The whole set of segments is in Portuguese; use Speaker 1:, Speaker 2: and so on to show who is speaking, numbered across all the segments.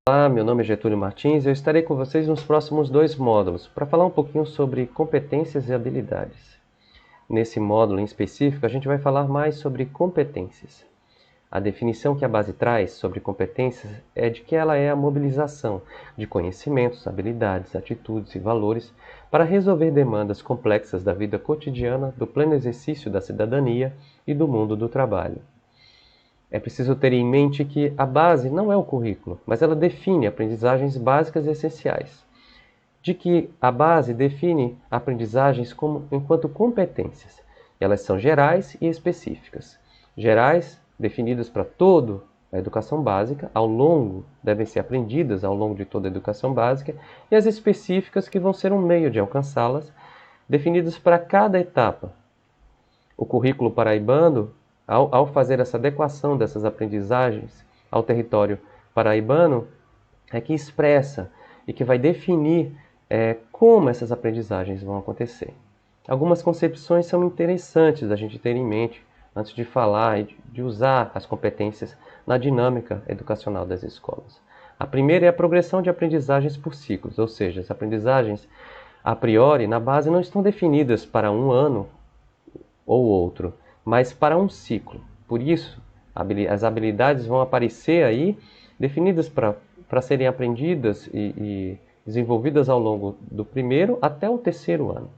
Speaker 1: Olá, meu nome é Getúlio Martins e eu estarei com vocês nos próximos 2 módulos para falar um pouquinho sobre competências e habilidades. Nesse módulo em específico, a gente vai falar mais sobre competências. A definição que a base traz sobre competências é de que ela é a mobilização de conhecimentos, habilidades, atitudes e valores para resolver demandas complexas da vida cotidiana, do pleno exercício da cidadania e do mundo do trabalho. É preciso ter em mente que a base não é o currículo, mas ela define aprendizagens básicas e essenciais. De que a base define aprendizagens enquanto competências. Elas são gerais e específicas. Gerais, definidas para toda a educação básica, devem ser aprendidas ao longo de toda a educação básica, e as específicas que vão ser um meio de alcançá-las, definidas para cada etapa. O currículo paraibano, ao fazer essa adequação dessas aprendizagens ao território paraibano, é que expressa e que vai definir como essas aprendizagens vão acontecer. Algumas concepções são interessantes da gente ter em mente antes de falar e de usar as competências na dinâmica educacional das escolas. A primeira é a progressão de aprendizagens por ciclos, ou seja, as aprendizagens a priori na base não estão definidas para um ano ou outro, mas para um ciclo. Por isso, as habilidades vão aparecer aí definidas para serem aprendidas e desenvolvidas ao longo do primeiro até o terceiro ano.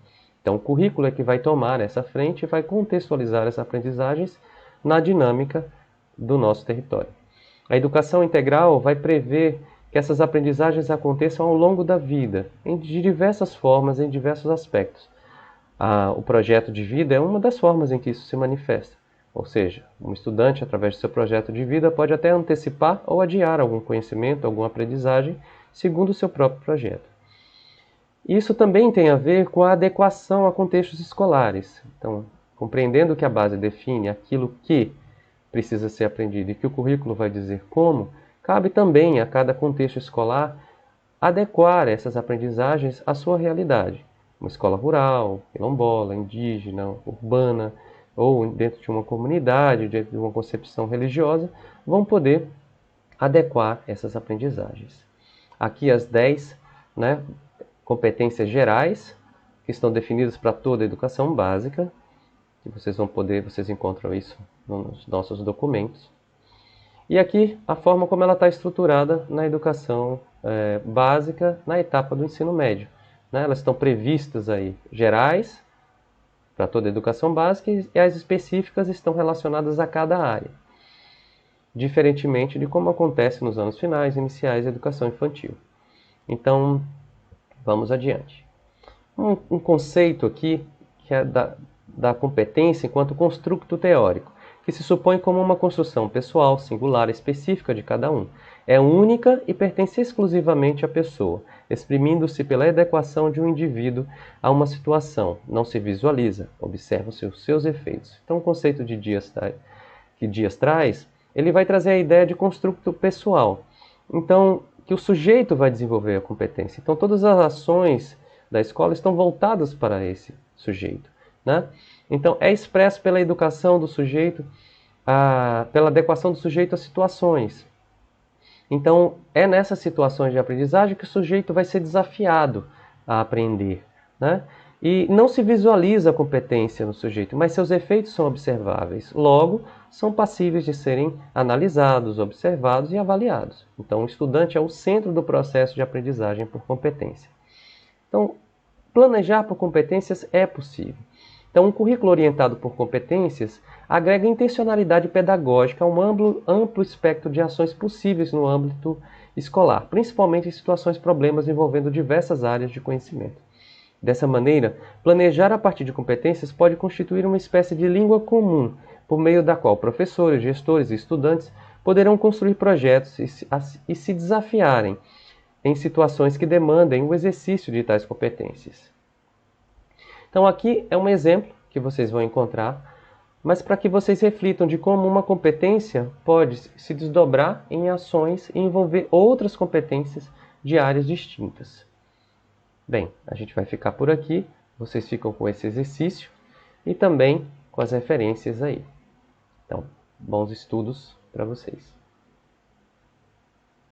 Speaker 1: Então, o currículo é que vai tomar essa frente e vai contextualizar essas aprendizagens na dinâmica do nosso território. A educação integral vai prever que essas aprendizagens aconteçam ao longo da vida, de diversas formas, em diversos aspectos. O projeto de vida é uma das formas em que isso se manifesta. Ou seja, um estudante, através do seu projeto de vida, pode até antecipar ou adiar algum conhecimento, alguma aprendizagem, segundo o seu próprio projeto. Isso também tem a ver com a adequação a contextos escolares. Então, compreendendo que a base define aquilo que precisa ser aprendido e que o currículo vai dizer como, cabe também a cada contexto escolar adequar essas aprendizagens à sua realidade. Uma escola rural, quilombola, indígena, urbana, ou dentro de uma comunidade, dentro de uma concepção religiosa, vão poder adequar essas aprendizagens. Aqui as 10 competências gerais, que estão definidas para toda a educação básica, que vocês encontram isso nos nossos documentos. E aqui a forma como ela está estruturada na educação básica na etapa do ensino médio. Elas estão previstas aí, gerais, para toda a educação básica, e as específicas estão relacionadas a cada área. Diferentemente de como acontece nos anos finais, iniciais da educação infantil. Então, vamos adiante. Um conceito aqui, que é da competência enquanto construto teórico, que se supõe como uma construção pessoal, singular, específica de cada um. É única e pertence exclusivamente à pessoa, exprimindo-se pela adequação de um indivíduo a uma situação. Não se visualiza, observa-se os seus efeitos. Então, o conceito que Dias traz, ele vai trazer a ideia de construto pessoal. Então, que o sujeito vai desenvolver a competência. Então, todas as ações da escola estão voltadas para esse sujeito. Então, é expresso pela educação do sujeito, pela adequação do sujeito às situações. Então, é nessas situações de aprendizagem que o sujeito vai ser desafiado a aprender. E não se visualiza a competência no sujeito, mas seus efeitos são observáveis. Logo, são passíveis de serem analisados, observados e avaliados. Então, o estudante é o centro do processo de aprendizagem por competência. Então, planejar por competências é possível. Então, um currículo orientado por competências agrega intencionalidade pedagógica a um amplo espectro de ações possíveis no âmbito escolar, principalmente em situações e problemas envolvendo diversas áreas de conhecimento. Dessa maneira, planejar a partir de competências pode constituir uma espécie de língua comum, por meio da qual professores, gestores e estudantes poderão construir projetos e se desafiarem em situações que demandem o exercício de tais competências. Então aqui é um exemplo que vocês vão encontrar, mas para que vocês reflitam de como uma competência pode se desdobrar em ações e envolver outras competências de áreas distintas. Bem, a gente vai ficar por aqui, vocês ficam com esse exercício e também com as referências aí. Então, bons estudos para vocês.